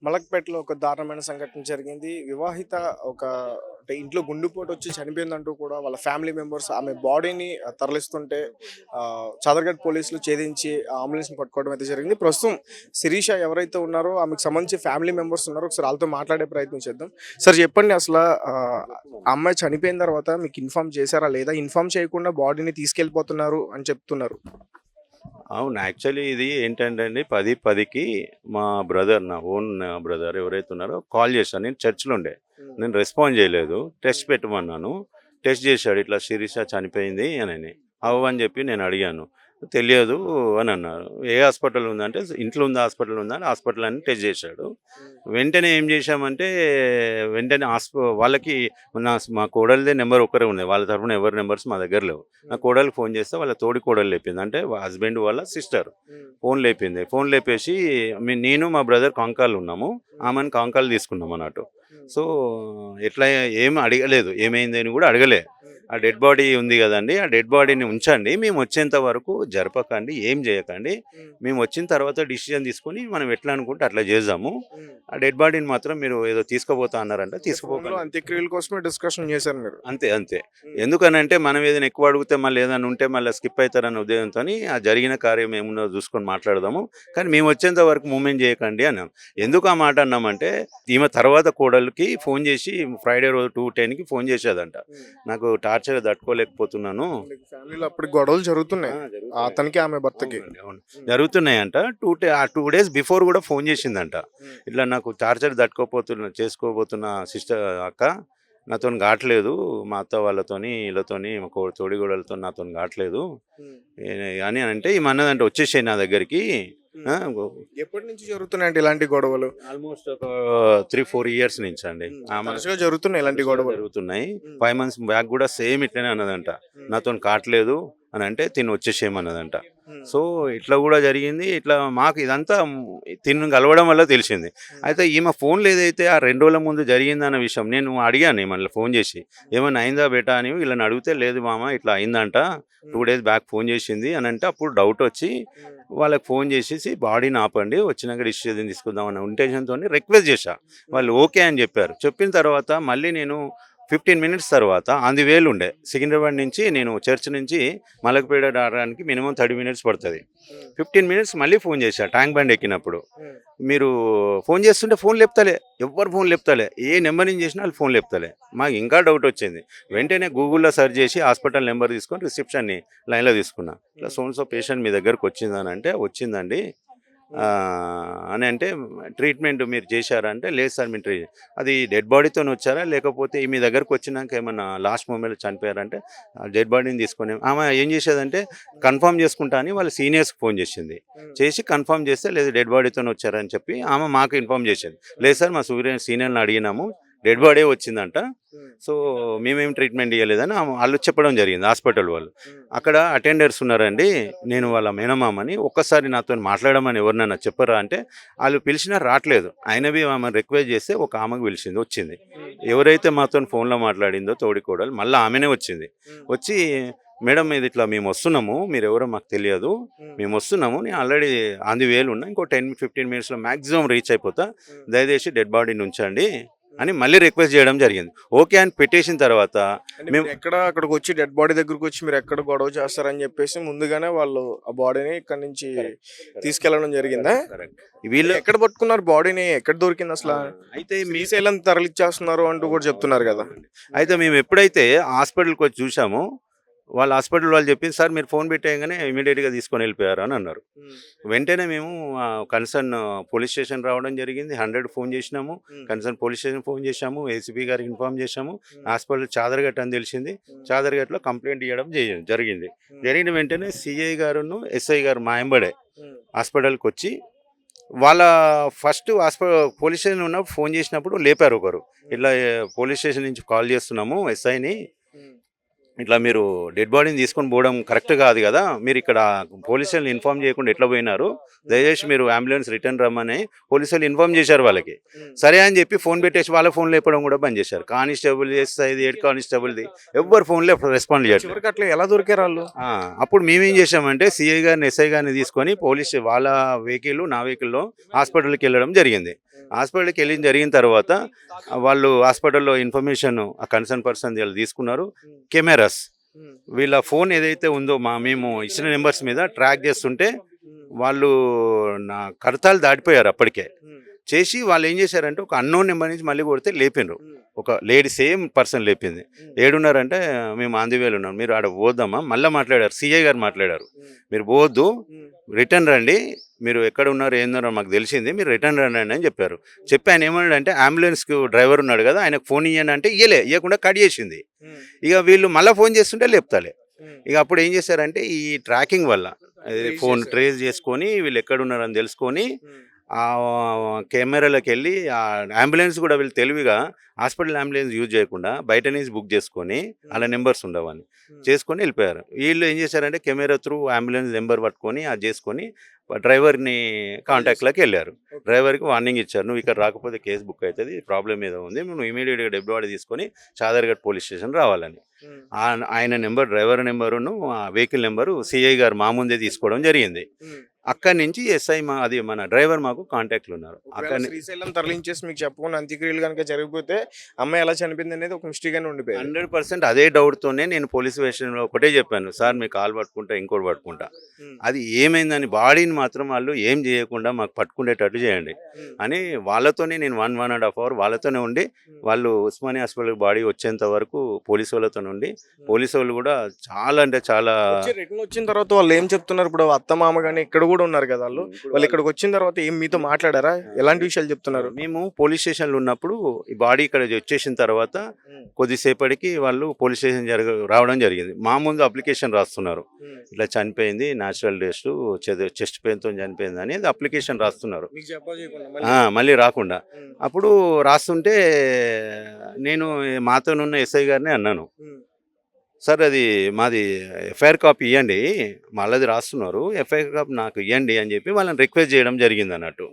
మలక్పేటలో ఒక దారుణమైన సంఘటన జరిగింది. వివాహిత ఒక అంటే ఇంట్లో గుండెపోటు వచ్చి చనిపోయిందంటూ కూడా వాళ్ళ ఫ్యామిలీ మెంబర్స్ ఆమె బాడీని తరలిస్తుంటే చాదర్ఘట్ పోలీసులు ఛేదించి ఆ అంబులెన్స్‌ని పట్టుకోవడం అయితే జరిగింది. ప్రస్తుతం శిరీష ఎవరైతే ఉన్నారో ఆమెకు సంబంధించి ఫ్యామిలీ మెంబర్స్ ఉన్నారో ఒకసారి వాళ్ళతో మాట్లాడే ప్రయత్నం చేద్దాం. సార్ చెప్పండి అసల ఆ అమ్మాయి చనిపోయిన తర్వాత మీకు ఇన్ఫార్మ్ చేశారా? లేదా ఇన్ఫార్మ్ చేయకుండా బాడీని తీసుకెళ్ళిపోతున్నారు అని చెప్తున్నారు. అవును. యాక్చువల్లీ ఇది ఏంటంటే అండి 10:10కి మా బ్రదర్, నా ఓన్ బ్రదర్ ఎవరైతే ఉన్నారో కాల్ చేశాను. నేను చర్చ్‌లో ఉండే. నేను రెస్పాండ్ చేయలేదు. టెస్ట్ పెట్టమన్నాను. టెస్ట్ చేశాడు. ఇట్లా శిరీష చనిపోయింది అనని. అవ్వని చెప్పి నేను అడిగాను. తెలియదు అని అన్నారు. ఏ హాస్పిటల్ ఉందంటే ఇంట్లో ఉందా హాస్పిటల్ ఉందా అని హాస్పిటల్ అని టెస్ట్ చేశాడు. వెంటనే ఏం చేశామంటే వెంటనే వాళ్ళకి మా కోడలిదే నెంబర్ ఒక్కరే ఉన్నాయి. వాళ్ళ తరఫున ఎవరి నెంబర్స్ మా దగ్గర లేవు. నా కోడలికి ఫోన్ చేస్తే వాళ్ళ తోడి కోడలు లేపింది. అంటే హస్బెండ్ వాళ్ళ సిస్టర్ ఫోన్ లేపింది. ఫోన్ లేపేసి నేను మా బ్రదర్ కాంకాలు ఉన్నాము. ఆమెను కాంకాలు తీసుకున్నాం అన్నట్టు. సో ఎట్లా ఏం అడగలేదు, ఏమైంది అని కూడా అడగలే. ఆ డెడ్ బాడీ ఉంది కదండి, ఆ డెడ్ బాడీని ఉంచండి, మేము వచ్చేంత వరకు జరపకండి, ఏం చేయకండి, మేము వచ్చిన తర్వాత డిసిజన్ తీసుకొని మనం ఎట్లా అనుకుంటే అట్లా చేద్దాము. ఆ డెడ్ బాడీని మాత్రం మీరు ఏదో తీసుకుపోతా అన్నారంట, తీసుకుపోకండి. అంత్యక్రియల కోసమే డిస్కషన్ చేశారు మీరు. అంతే అంతే. ఎందుకనంటే మనం ఏదైనా ఎక్కువ అడిగితే మళ్ళీ ఏదైనా ఉంటే మళ్ళీ స్కిప్ అవుతారన్న ఉద్దేశంతో ఆ జరిగిన కార్యం ఏమున్నదో చూసుకొని మాట్లాడదాము, కానీ మేము వచ్చేంత వరకు మూమెంట్ చేయకండి అన్నాం. ఎందుకు ఆ మాట అన్నామంటే ఈమె తర్వాత కోడలికి ఫోన్ చేసి ఫ్రైడే రోజు 2:10కి ఫోన్ చేసేదంట. నాకు టార్చర్ తట్టుకోలేకపోతున్నాను. ఫ్యామిలీలో అప్పుడు గొడవలు జరుగుతున్నాయి అతనికి ఆమె భర్తకి. జరుగుతున్నాయంట. 2 days బిఫోర్ కూడా ఫోన్ చేసిందంట. ఇట్లా నాకు టార్చర్ చేసుకోబోతున్న సిస్టర్ అక్క నాతో కావట్లేదు, మా అత్త వాళ్ళతోని వీళ్ళతోని మా తోడిగోడలతో నాతో కావట్లేదు అని అంటే ఈ అన్నదంటే వచ్చేసాయి నా దగ్గరికి. ఎప్పటి నుంచి జరుగుతున్నాయండి ఇలాంటి గొడవలు? ఆల్మోస్ట్ ఒక 3-4 years నుంచి అండి జరుగుతున్నాయి ఇలాంటి గొడవలు. జరుగుతున్నాయి. 5 months బ్యాక్ కూడా సేమ్ ఇట్లనే అన్నదంట, నాతో కావట్లేదు అని అంటే తిని వచ్చేసేయమన్నదంట. సో ఇట్లా కూడా జరిగింది. ఇట్లా మాకు ఇదంతా తిని కలవడం వల్ల తెలిసింది. అయితే ఈమె ఫోన్లు ఏదైతే ఆ 2 రోజుల ముందు జరిగిందన్న విషయం నేను అడిగాను ఏమన్నా ఫోన్ చేసి, ఏమన్నా అయిందా బేటా అని వీళ్ళని అడిగితే, లేదు మామ ఇట్లా అయిందంట, 2 days బ్యాక్ ఫోన్ చేసింది అని అంటే అప్పుడు డౌట్ వచ్చి వాళ్ళకి ఫోన్ చేసేసి బాడీని ఆపండి, వచ్చినాక డిసిజన్ తీసుకుందాం అన్న ఇంటెన్షన్తో రిక్వెస్ట్ చేశా. వాళ్ళు ఓకే అని చెప్పారు. చెప్పిన తర్వాత మళ్ళీ నేను 15 minutes తర్వాత అంది వేలు ఉండే సికింద్రాబాద్ నుంచి, నేను చర్చ్ నుంచి మలకపేట రావడానికి మినిమం 30 minutes పడుతుంది. 15 minutes మళ్ళీ ఫోన్ చేశా ట్యాంక్ బండ్ ఎక్కినప్పుడు. మీరు ఫోన్ చేస్తుంటే ఫోన్ లేపుతలే, ఎవ్వరు ఫోన్ లేపుతలే, ఏ నెంబర్ నుంచి చేసినా వాళ్ళు ఫోన్ లేపుతలే. మాకు ఇంకా డౌట్ వచ్చింది. వెంటనే గూగుల్లో సెర్చ్ చేసి హాస్పిటల్ నెంబర్ తీసుకొని రిసెప్షన్ని లైన్లో తీసుకున్నా. ఇట్లా సో పేషెంట్ మీ దగ్గరకు వచ్చిందని అంటే వచ్చిందండి అని అంటే ట్రీట్మెంట్ మీరు చేశారా అంటే లేదు సార్ మీరు అది డెడ్ బాడీతో వచ్చారా లేకపోతే మీ దగ్గరకు వచ్చినాక ఏమన్నా లాస్ట్ మూమెంట్లో చనిపోయారంటే డెడ్ బాడీని తీసుకొని ఆమె ఏం చేసేదంటే కన్ఫర్మ్ చేసుకుంటా అని వాళ్ళ సీనియర్స్కి ఫోన్ చేసి కన్ఫర్మ్ చేస్తే లేదు డెడ్ బాడీతో వచ్చారని చెప్పి ఆమె మాకు ఇన్ఫార్మ్ చేసేది. లేదు సార్ మా సీనియర్ని అడిగినాము, డెడ్ బాడీ వచ్చిందంట, సో మేమేం ట్రీట్మెంట్ ఇవ్వలేదని వాళ్ళు చెప్పడం జరిగింది హాస్పిటల్ వాళ్ళు. అక్కడ అటెండర్స్ ఉన్నారండి, నేను వాళ్ళ మేనమామని, ఒక్కసారి నాతో మాట్లాడమని ఎవరినైనా చెప్పరా అంటే వాళ్ళు పిలిచినా రావట్లేదు. అయినవి ఆమె రిక్వెస్ట్ చేస్తే ఒక ఆమెకు వచ్చింది. ఎవరైతే మాతో ఫోన్లో మాట్లాడిందో తోడికోడలు మళ్ళీ ఆమెనే వచ్చి మేడం ఇది ఇట్లా మేము వస్తున్నాము, మీరు ఎవరో మాకు తెలియదు, మేము వస్తున్నాము, నేను ఆల్రెడీ అంది వేలు ఉన్నా, ఇంకో 10-15 minutesలో మ్యాక్సిమం రీచ్ అయిపోతా, దయచేసి డెడ్ బాడీని ఉంచండి అని మళ్ళీ రిక్వెస్ట్ చేయడం జరిగింది. ఓకే అని పెట్టేసిన తర్వాత మేము అక్కడికి వచ్చి డెడ్ బాడీ దగ్గరకు వచ్చి మీరు ఎక్కడ గొడవ చేస్తారని చెప్పేసి ముందుగానే వాళ్ళు ఆ బాడీని ఇక్కడ నుంచి తీసుకెళ్లడం జరిగిందా? వీళ్ళు ఎక్కడ పట్టుకున్నారు బాడీని, ఎక్కడ దొరికింది అసలు? అయితే మీ శైలం తరలిచ్చేస్తున్నారు అంటూ కూడా చెప్తున్నారు కదా. అయితే మేము ఎప్పుడైతే హాస్పిటల్కి వచ్చి చూసామో వాళ్ళ హాస్పిటల్ వాళ్ళు చెప్పింది, సార్ మీరు ఫోన్ పెట్టేయగానే ఇమీడియట్గా తీసుకొని వెళ్ళిపోయారు అని అన్నారు. వెంటనే మేము కన్సర్న్ పోలీస్ స్టేషన్ రావడం జరిగింది. 100 ఫోన్ చేసినాము, కన్సర్న్ పోలీస్ స్టేషన్ ఫోన్ చేశాము, ఏసీపీ గారికి ఇన్ఫార్మ్ చేశాము. హాస్పిటల్ చాదర్ఘట్ అని తెలిసింది, చాదర్ఘట్లో కంప్లైంట్ ఇవ్వడం జరిగింది. జరిగిన వెంటనే సిఐ గారును ఎస్ఐ గారు మా ఎంబడే హాస్పిటల్కి వచ్చి వాళ్ళ ఫస్ట్ పోలీస్ స్టేషన్ ఉన్నప్పుడు ఫోన్ చేసినప్పుడు లేపారు ఒకరు, ఇట్లా పోలీస్ స్టేషన్ నుంచి కాల్ చేస్తున్నాము ఎస్ఐని, ఇట్లా మీరు డెడ్ బాడీని తీసుకొని పోవడం కరెక్ట్ కాదు కదా, మీరు ఇక్కడ పోలీసులను ఇన్ఫార్మ్ చేయకుండా ఎట్లా పోయినారు, దయచేసి మీరు అంబులెన్స్ రిటర్న్ రమ్మని పోలీసులు ఇన్ఫార్మ్ చేశారు వాళ్ళకి. సరే అని చెప్పి ఫోన్ పెట్టేసి వాళ్ళ ఫోన్లో లేపడం కూడా బంద్ చేశారు. కానిస్టేబుల్ ఎస్ఐది, హెడ్ కానిస్టేబుల్ది ఎవ్వరు ఫోన్లో రెస్పాండ్ చేయట్లేదు. అట్లా ఎలా దొరికారు వాళ్ళు? అప్పుడు మేమేం చేసామంటే సిఐ గారిని ఎస్ఐ గారిని తీసుకొని వాళ్ళ వెహికల్ నా వెహికల్లో హాస్పిటల్కి వెళ్ళడం జరిగింది. హాస్పిటల్కి వెళ్ళి జరిగిన తర్వాత వాళ్ళు హాస్పిటల్లో ఇన్ఫర్మేషన్ ఆ కన్సర్న్ పర్సన్ వీళ్ళు తీసుకున్నారు. కెమెరాస్ వీళ్ళ ఫోన్ ఏదైతే ఉందో మేము ఇచ్చిన నెంబర్స్ మీద ట్రాక్ చేస్తుంటే వాళ్ళు నా కడతాలు దాటిపోయారు అప్పటికే. చేసి వాళ్ళు ఏం చేశారంటే ఒక అన్నోన్ నెంబర్ నుంచి మళ్ళీ కొడితే లేపిండ్రు. ఒక లేడీ సేమ్ పర్సన్ లేపింది. ఏడున్నారంటే మేము ఆంధ్రవేలు ఉన్నాం, మీరు ఆడ పోద్దామా మళ్ళీ మాట్లాడారు. సిఐ గారు మాట్లాడారు, మీరు పోవద్దు, రిటర్న్ రండి, మీరు ఎక్కడ ఉన్నారు ఏందన్నారో మాకు తెలిసింది, మీరు రిటర్న్ రండి అని చెప్పారు. చెప్పి ఆయన ఏమన్నాడంటే అంబులెన్స్కి డ్రైవర్ ఉన్నాడు కదా ఆయనకు ఫోన్ ఇవ్వండి అంటే ఇవ్వకుండా కట్ చేసింది. ఇక వీళ్ళు మళ్ళీ ఫోన్ చేస్తుంటే లేపుతాలే. ఇక అప్పుడు ఏం చేశారంటే ఈ ట్రాకింగ్ వల్ల ఫోన్ ట్రేస్ చేసుకొని వీళ్ళు ఎక్కడున్నారని తెలుసుకొని ఆ కెమెరాలకు వెళ్ళి ఆ అంబులెన్స్ కూడా వీళ్ళు తెలివిగా హాస్పిటల్ అంబులెన్స్ యూజ్ చేయకుండా బయట నుంచి బుక్ చేసుకొని అలా నెంబర్స్ ఉండవని చేసుకొని వెళ్ళిపోయారు. వీళ్ళు ఏం చేశారంటే కెమెరా త్రూ అంబులెన్స్ నెంబర్ పట్టుకొని అది చేసుకొని డ్రైవర్ని కాంటాక్ట్లోకి వెళ్ళారు. డ్రైవర్కి వార్నింగ్ ఇచ్చారు, నువ్వు ఇక్కడ రాకపోతే కేసు బుక్ అవుతుంది, ప్రాబ్లం ఏదో ఉంది, నువ్వు ఇమీడియట్గా డెడ్ బాడీ తీసుకొని చాదర్ఘట్ పోలీస్ స్టేషన్ రావాలని. ఆయన నెంబర్, డ్రైవర్ నెంబరును ఆ వెహికల్ నెంబరు సిఐ గారు మా ముందే తీసుకోవడం జరిగింది. అక్కడి నుంచి ఎస్ఐ అది మన డ్రైవర్ మాకు కాంటాక్ట్లు ఉన్నారు. అక్కడ శ్రీశైలం తరలించేసి మీకు చెప్పకుండా అంత్యక్రియలు కనుక జరిగిపోతే అమ్మాయి ఎలా చనిపోయింది అనేది ఒక మిస్టేక్గానే ఉండిపోయింది. 100% అదే డౌట్తోనే నేను పోలీస్ స్టేషన్లో ఒకటే చెప్పాను, సార్ మీ కాల్ పట్టుకుంటా ఇంకోటి పట్టుకుంటా, అది ఏమైందని బాడీని మాత్రం వాళ్ళు ఏం చేయకుండా మాకు పట్టుకునేటట్టు చేయండి అని వాళ్ళతోనే నేను 1.5 అవర్ వాళ్ళతోనే ఉండి, వాళ్ళు ఉస్మానియా హాస్పిటల్ బాడీ వచ్చేంత వరకు పోలీసు వాళ్ళతో ఉండి, పోలీసు వాళ్ళు కూడా చాలా అంటే చాలా రిటర్న్ వచ్చిన తర్వాత వాళ్ళు ఏం చెప్తున్నారు? ఇప్పుడు అత్త మామ కానీ ఇక్కడ కూడా ఉన్నారు కదా, వాళ్ళు ఇక్కడికి వచ్చిన తర్వాత ఏం మీతో మాట్లాడారా? ఎలాంటి విషయాలు చెప్తున్నారు? మేము పోలీస్ స్టేషన్లో ఉన్నప్పుడు ఈ బాడీ ఇక్కడ వచ్చేసిన తర్వాత కొద్దిసేపటికి వాళ్ళు పోలీస్ స్టేషన్ రావడం జరిగింది. మా ముందు అప్లికేషన్ రాస్తున్నారు, ఇట్లా చనిపోయింది, న్యాచురల్ డెత్, చెస్ట్ పెయిన్తో చనిపోయింది అనేది అప్లికేషన్ రాస్తున్నారు మళ్ళీ రాకుండా. అప్పుడు రాస్తుంటే నేను మాతోనున్న ఎస్ఐ గారిని అన్నాను, సార్ అది మాది ఎఫ్ఐఆర్ కాపీ ఇవ్వండి, మళ్ళీ రాస్తున్నారు, ఎఫ్ఐఆర్ కాపీ నాకు ఇవ్వండి అని చెప్పి వాళ్ళని రిక్వెస్ట్ చేయడం జరిగింది అన్నట్టు.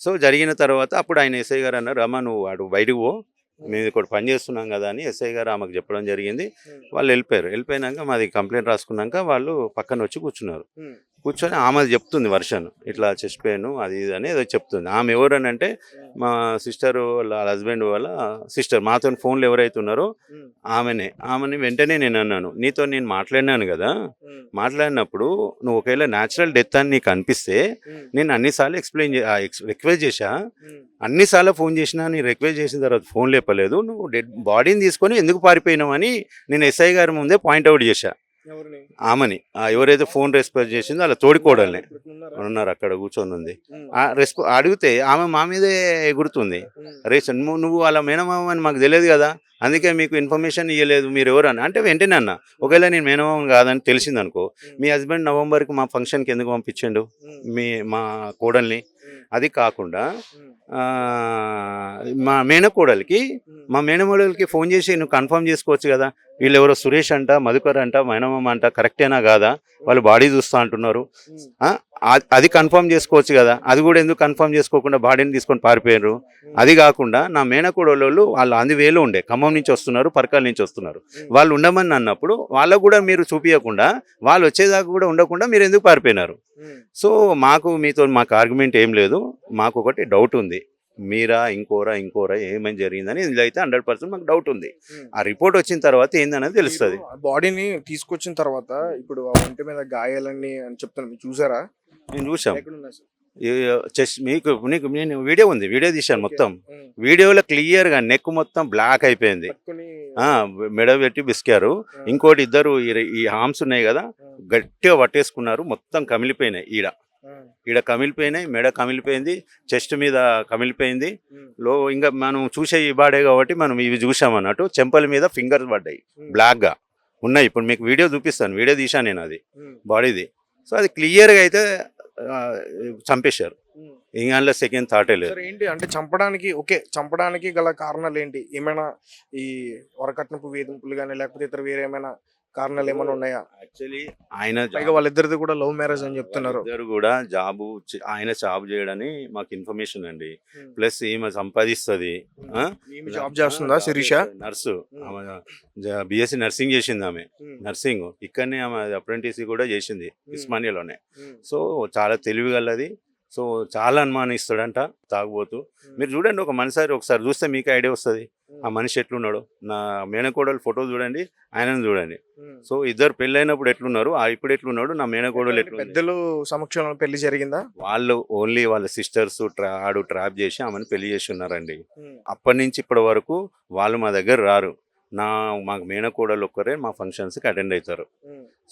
సో జరిగిన తర్వాత అప్పుడు ఆయన ఎస్ఐ గారు అన్నారు, అమ్మ నువ్వు వాడు బయటకు పో, మేము ఇక్కడ పని చేస్తున్నాం కదా అని ఎస్ఐ గారు ఆమెకు చెప్పడం జరిగింది. వాళ్ళు వెళ్ళిపోయినాక మాది కంప్లైంట్ రాసుకున్నాక వాళ్ళు పక్కన వచ్చి కూర్చున్నారు. కూర్చొని ఆమె చెప్తుంది వర్షన్, ఇట్లా చెస్ట్ పెయిన్ అది ఇది అని ఏదో చెప్తుంది. ఆమె ఎవరని అంటే మా సిస్టర్ వాళ్ళ హస్బెండ్ వాళ్ళ సిస్టర్, మాతో ఫోన్లో ఎవరైతే ఉన్నారో ఆమెని వెంటనే నేను అన్నాను, నీతో నేను మాట్లాడినాను కదా, మాట్లాడినప్పుడు నువ్వు ఒకవేళ న్యాచురల్ డెత్ అని నీకు అనిపిస్తే నేను అన్నిసార్లు రిక్వెస్ట్ చేశా, అన్నిసార్లు ఫోన్ చేసినా, నీ రిక్వెస్ట్ చేసిన తర్వాత ఫోన్ లేపలేదు, నువ్వు డెడ్ బాడీని తీసుకొని ఎందుకు పారిపోయినావు అని నేను ఎస్ఐ గారి ముందే పాయింట్అవుట్ చేశా. ఆమెని ఎవరైతే ఫోన్ రెస్పాన్స్ చేసిందో అలా తోడుకోవడాన్ని ఉన్నారు అక్కడ కూర్చొని ఉంది. అడిగితే ఆమె మా మీదే ఎగురుతుంది, అరే నువ్వు అలా మేనమామ అని మాకు తెలియదు కదా, అందుకే మీకు ఇన్ఫర్మేషన్ ఇవ్వలేదు, మీరు ఎవరు అని అంటే వెంటనే అన్న, ఒకవేళ నేను మేనమామ కాదని తెలిసిందనుకో, మీ హస్బెండ్ నవంబర్కి మా ఫంక్షన్కి ఎందుకు పంపించండు మా కోడల్ని? అది కాకుండా మా మేనమోడలకి ఫోన్ చేసి నువ్వు కన్ఫర్మ్ చేసుకోవచ్చు కదా, వీళ్ళు ఎవరో సురేష్ అంట, మధుకర్ అంట, మైనమ్మ అంట, కరెక్టేనా కాదా, వాళ్ళు బాడీ చూస్తా అంటున్నారు, అది కన్ఫర్మ్ చేసుకోవచ్చు కదా, అది కూడా ఎందుకు కన్ఫర్మ్ చేసుకోకుండా బాడీని తీసుకొని పారిపోయారు? అది కాకుండా నా మేనకోడళ్ళు వాళ్ళు ఆంధ్రవేలో ఉండే, ఖమ్మం నుంచి వస్తున్నారు, పరకాల నుంచి వస్తున్నారు, వాళ్ళు ఉండమని అన్నప్పుడు వాళ్ళకు కూడా మీరు చూపించకుండా, వాళ్ళు వచ్చేదాకా కూడా ఉండకుండా మీరు ఎందుకు పారిపోయినారు? సో మాకు ఆర్గ్యుమెంట్ ఏం లేదు, మాకు ఒకటి డౌట్ ఉంది, మీరా ఇంకోరా ఏమైనా జరిగిందని ఇదైతే 100% మాకు డౌట్ ఉంది. ఆ రిపోర్ట్ వచ్చిన తర్వాత ఏందనేది తెలుస్తుంది. బాడీని తీసుకొచ్చిన తర్వాత ఇప్పుడు ఆ ఒంటి మీద గాయాలన్నీ అని చెప్తాను, మీరు చూసారా? నేను చూసాం, చెస్ట్ నీకు నేను వీడియో ఉంది, వీడియో తీశాను మొత్తం. వీడియోలో క్లియర్గా నెక్ మొత్తం బ్లాక్ అయిపోయింది, మెడ పెట్టి బిస్కారు. ఇంకోటి ఇద్దరు ఈ హార్మ్స్ ఉన్నాయి కదా గట్టిగా పట్టేసుకున్నారు, మొత్తం కమిలిపోయినాయి, ఈడ కమిలిపోయినాయి, మెడ కమిలిపోయింది, చెస్ట్ మీద కమిలిపోయింది. ఇంకా మనం చూసే ఈ బాడే కాబట్టి మనం ఇవి చూసామన్నట్టు. చెంపల మీద ఫింగర్స్ పడ్డాయి, బ్లాక్గా ఉన్నాయి. ఇప్పుడు మీకు వీడియో చూపిస్తాను, వీడియో తీశాను నేను అది బాడీది. సో అది క్లియర్గా అయితే చంపేశారు, ఇంకా సెకండ్ థాటే లేదు. ఏంటి అంటే చంపడానికి గల కారణాలు ఏంటి? ఏమైనా ఈ వరకట్నపు వేధింపులు కానీ లేకపోతే ఇతర వేరే ఏమైనా కారణాలు ఏమైనా ఉన్నాయా? యాక్చువల్లీ ఆయన వాళ్ళిద్దరిది కూడా లవ్ మ్యారేజ్ అని చెప్తున్నారు. ఇద్దరు కూడా ఆయన జాబ్ చేయడని మాకు ఇన్ఫర్మేషన్ అండి. ప్లస్ ఈమె సంపాదిస్తుంది, జాబ్ చేస్తుందా శిరీష? నర్సు, బిఎస్సి నర్సింగ్ చేసింది ఆమె, నర్సింగ్ ఇక్కడనే ఆమె అప్రెంటిస్ కూడా చేసింది ఉస్మానియాలోనే. సో చాలా తెలివిగలది, సో చాలా అనుమానిస్తాడంట తాగుబోతూ. మీరు చూడండి ఒక మనిషి ఒకసారి చూస్తే మీకు ఐడియా వస్తుంది ఆ మనిషి ఎట్లున్నాడు. నా మేనకోడలు ఫోటో చూడండి, ఆయనను చూడండి. సో ఇద్దరు పెళ్ళైనప్పుడు ఎట్లున్నారు, ఇప్పుడు ఎట్లున్నాడు, నా మేనకోడలు ఎట్లుంది. పెద్దలు సమక్షంలో పెళ్లి జరిగిందా? వాళ్ళు ఓన్లీ వాళ్ళ సిస్టర్స్ ఆడు ట్రాప్ చేసి ఆమెను పెళ్లి చేసి ఉన్నారండి. అప్పటి నుంచి ఇప్పటి వరకు వాళ్ళు మా దగ్గర రారు. మాకు మేనకోడలు ఒక్కరే మా ఫంక్షన్స్కి అటెండ్ అవుతారు.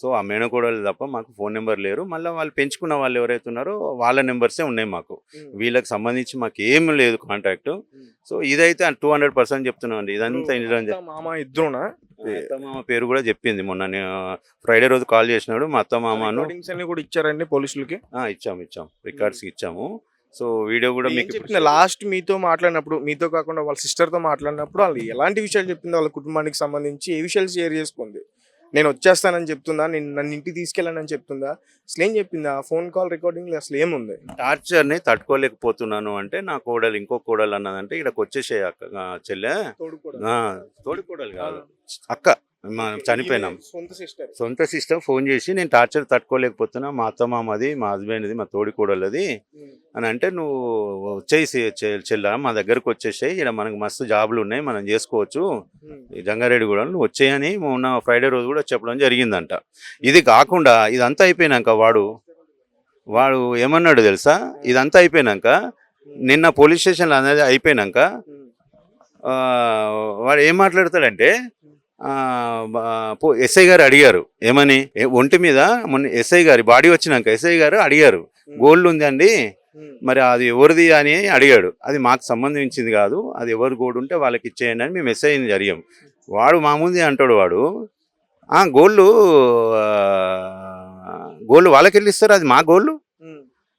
సో ఆ మేనకోడలు తప్ప మాకు ఫోన్ నెంబర్ లేరు. మళ్ళీ వాళ్ళు పెంచుకున్న వాళ్ళు ఎవరైతే ఉన్నారో వాళ్ళ నెంబర్సే ఉన్నాయి మాకు. వీళ్ళకి సంబంధించి మాకు ఏం లేదు కాంటాక్ట్. సో ఇదైతే 200% చెప్తున్నాం అండి. ఇదంతా అత్త, మామ ఇద్దరునా? అత్తమామ పేరు కూడా చెప్పింది. మొన్న ఫ్రైడే రోజు కాల్ చేసినాడు మా అత్త మామను. రికార్డింగ్స్ అన్ని కూడా ఇచ్చారండి పోలీసులకి? ఇచ్చాము రికార్డ్స్ ఇచ్చాము. సో వీడియో కూడా మీకు చెప్తున్నా, లాస్ట్ మీతో మాట్లాడినప్పుడు, మీతో కాకుండా వాళ్ళ సిస్టర్తో మాట్లాడినప్పుడు వాళ్ళు ఎలాంటి విషయాలు చెప్పింది, వాళ్ళ కుటుంబానికి సంబంధించి ఏ విషయాలు షేర్ చేసుకుంది? నేను వచ్చేస్తానని చెప్తుందా, నన్ను ఇంటికి తీసుకెళ్ళానని చెప్తుందా, అసలు ఏం చెప్పింది? ఆ ఫోన్ కాల్ రికార్డింగ్ అసలు ఏముంది? టార్చర్ని తట్టుకోలేకపోతున్నాను అంటే నా కోడలు ఇంకో కోడలు అన్నదంటే ఇక్కడికి వచ్చేసే అక్క చెల్లె తోడి కోడలు కాదు అక్క, చనిపోయినాం సొంత సిస్టర్ ఫోన్ చేసి నేను టార్చర్ తట్టుకోలేకపోతున్నా, మా అత్త మామది, మా హస్బెండ్ది, మా తోడి కోడలది అని అంటే, నువ్వు వచ్చేసి చెల్ల మా దగ్గరకు వచ్చేసాయి, ఇక్కడ మనకు మస్తు జాబులు ఉన్నాయి, మనం చేసుకోవచ్చు ఈ జంగారెడ్డి కూడా, నువ్వు వచ్చేయని మొన్న ఫ్రైడే రోజు కూడా చెప్పడం జరిగిందంట. ఇది కాకుండా ఇదంతా అయిపోయినాక వాడు ఏమన్నాడు తెలుసా? ఇదంతా అయిపోయినాక నిన్న పోలీస్ స్టేషన్లో అనేది అయిపోయినాక వాడు ఏం మాట్లాడతాడంటే, ఎస్ఐ గారు అడిగారు ఏమని, ఒంటి మీద మొన్న ఎస్ఐ గారి బాడీ వచ్చినాక ఎస్ఐ గారు అడిగారు, గోల్డ్ ఉందండి మరి అది ఎవరిది అని అడిగాడు. అది మాకు సంబంధించింది కాదు, అది ఎవరు గోల్డ్ ఉంటే వాళ్ళకి ఇచ్చేయండి అని మేము ఎస్ఐని జరిగాం. వాడు మా ముందే అంటాడు, వాడు గోల్డ్ వాళ్ళకి వెళ్ళి ఇస్తారు, అది మా గోల్డ్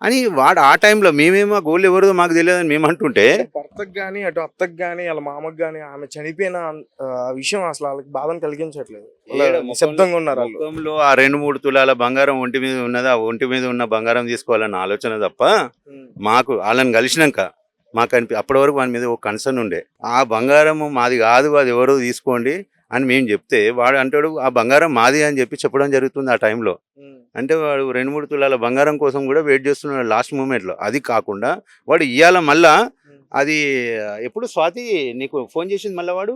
అని వాడు ఆ టైంలో మేమేమో గోల్డ్ ఎవరిదో మాకు తెలియదని మేము అంటుంటే, భర్తకు కానీ అటు అత్తకు కానీ వాళ్ళ మామకు కానీ ఆమె చనిపోయిన విషయం అసలు వాళ్ళకి బాధను కలిగించట్లేదు. నిశ్శబ్దంగా ఉన్నారు. ముఖంలో ఆ 2-3 తులాల బంగారం ఒంటి మీద ఉన్నది, ఆ ఒంటి మీద ఉన్న బంగారం తీసుకోవాలన్న ఆలోచన తప్ప మాకు వాళ్ళని కలిసినాక మాకు అప్పటి వరకు వాని మీద ఒక కన్సర్న్ ఉండే, ఆ బంగారం మాది కాదు, అది ఎవరో తీసుకోండి అని మేము చెప్తే వాడు అంటాడు ఆ బంగారం మాది అని చెప్పి చెప్పడం జరుగుతుంది ఆ టైంలో. అంటే వాడు 2-3 తులాల బంగారం కోసం కూడా వెయిట్ చేస్తున్నాడు లాస్ట్ మూమెంట్లో. అది కాకుండా వాడు ఇవాళ మళ్ళా అది ఎప్పుడు స్వాతి నీకు ఫోన్ చేసింది మళ్ళీ వాడు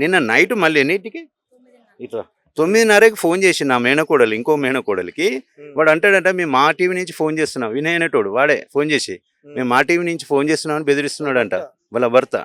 నిన్న నైట్ మళ్ళీ ఎన్నింటికి ఇట్లా 9:30కి ఫోన్ చేసి నా మేనకోడలు ఇంకో మేనకోడలికి వాడు అంటాడంట, మేము మా టీవీ నుంచి ఫోన్ చేస్తున్నాం, వినయ్ అనేటోడు వాడే ఫోన్ చేసి మేము మా టీవీ నుంచి ఫోన్ చేస్తున్నామని బెదిరిస్తున్నాడంట వాళ్ళ భర్త.